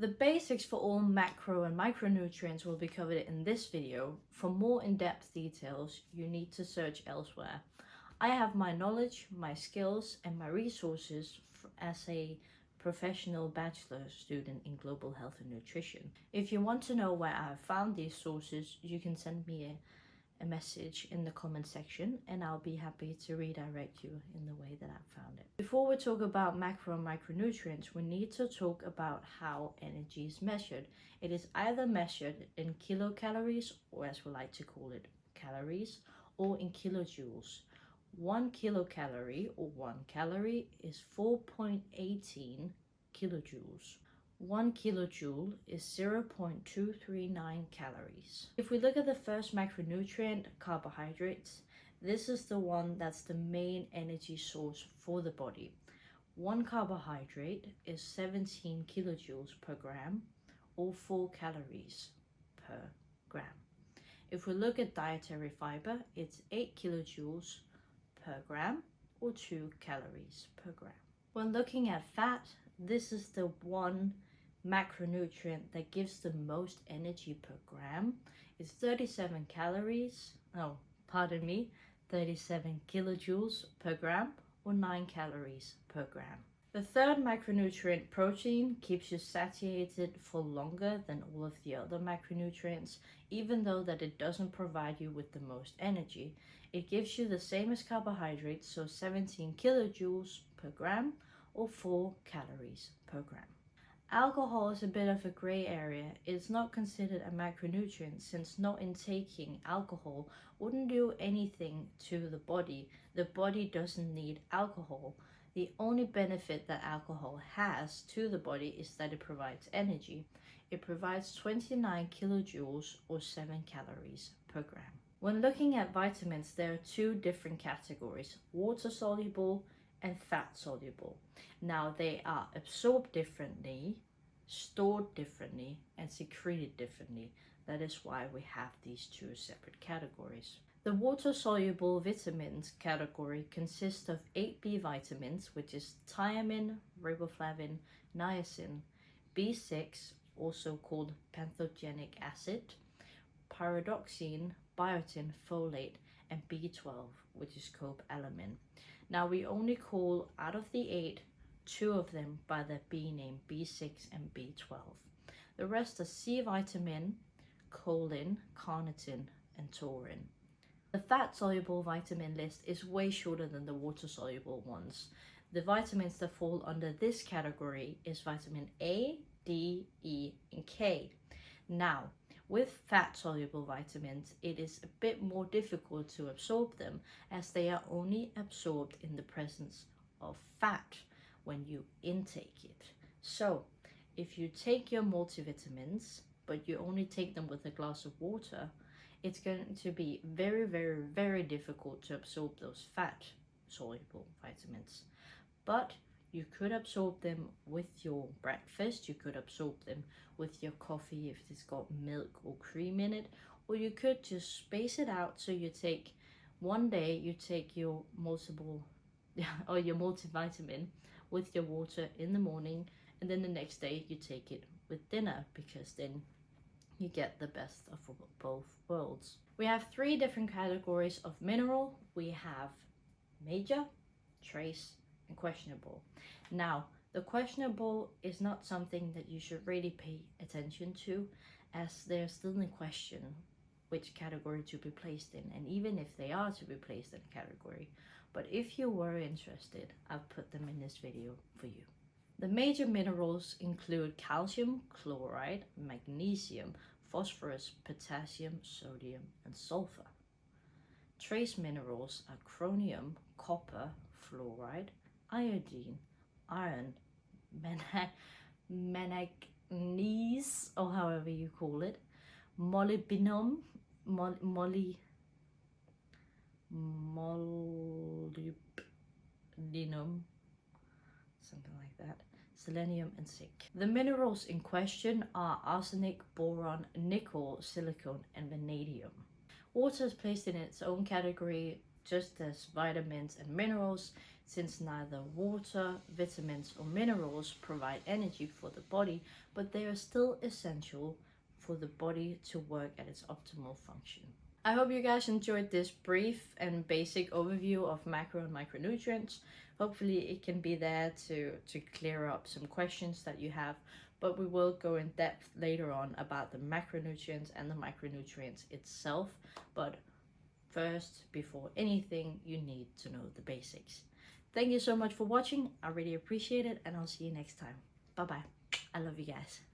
The basics for all macro and micronutrients will be covered in this video. For more in-depth details, you need to search elsewhere. I have my knowledge, my skills, and my resources as a professional bachelor student in global health and nutrition. If you want to know where I have found these sources, you can send me a message in the comment section and I'll be happy to redirect you in the way that I've found it. Before we talk about macro and micronutrients, we need to talk about how energy is measured. It is either measured in kilocalories, or as we like to call it, calories, or in kilojoules. 1 kilocalorie or 1 calorie is 4.18 kilojoules. 1 kilojoule is 0.239 calories. If we look at the first macronutrient, carbohydrates, this is the one that's the main energy source for the body. 1 carbohydrate is 17 kilojoules per gram or 4 calories per gram. If we look at dietary fiber, it's 8 kilojoules per gram or 2 calories per gram. When looking at fat, this is the one macronutrient that gives the most energy per gram. It's 37 kilojoules per gram or 9 calories per gram. The third macronutrient, protein, keeps you satiated for longer than all of the other macronutrients, even though that it doesn't provide you with the most energy. It gives you the same as carbohydrates, so 17 kilojoules per gram or 4 calories per gram. Alcohol is a bit of a gray area. It's not considered a macronutrient since not intaking alcohol wouldn't do anything to the body. The body doesn't need alcohol. The only benefit that alcohol has to the body is that it provides energy. It provides 29 kilojoules or 7 calories per gram. When looking at vitamins, there are two different categories, water soluble and fat soluble. Now they are absorbed differently, stored differently, and secreted differently. That is why we have these two separate categories. The water soluble vitamins category consists of 8 B vitamins, which is thiamine, riboflavin, niacin, B6, also called pantothenic acid, pyridoxine, biotin, folate, and B12, which is cobalamin. Now we only call out of the 8, 2 of them by the B name, B6 and B12. The rest are C vitamin, choline, carnitine, and taurine. The fat-soluble vitamin list is way shorter than the water-soluble ones. The vitamins that fall under this category is vitamin A, D, E, and K. Now, with fat-soluble vitamins, it is a bit more difficult to absorb them as they are only absorbed in the presence of fat when you intake it. So, if you take your multivitamins, but you only take them with a glass of water, it's going to be very, very, very difficult to absorb those fat-soluble vitamins. But you could absorb them with your breakfast, you could absorb them with your coffee if it's got milk or cream in it, or you could just space it out. So you take one day, you take your your multivitamin with your water in the morning, and then the next day you take it with dinner, because then you get the best of both worlds. We have 3 different categories of mineral. We have major, trace, and questionable. Now, the questionable is not something that you should really pay attention to, as they're still in question which category to be placed in, and even if they are to be placed in a category. But if you were interested, I've put them in this video for you. The major minerals include calcium, chloride, magnesium, phosphorus, potassium, sodium, and sulfur. Trace minerals are chromium, copper, fluoride, iodine, iron, manganese, or however you call it, molybdenum, molybdenum, something like that, selenium, and zinc. The minerals in question are arsenic, boron, nickel, silicon, and vanadium. Water is placed in its own category, just as vitamins and minerals. since neither water, vitamins, or minerals provide energy for the body, but they are still essential for the body to work at its optimal function. I hope you guys enjoyed this brief and basic overview of macro and micronutrients. Hopefully it can be there to clear up some questions that you have, but we will go in depth later on about the macronutrients and the micronutrients itself. But first, before anything, you need to know the basics. Thank you so much for watching. I really appreciate it, and I'll see you next time. Bye bye. I love you guys.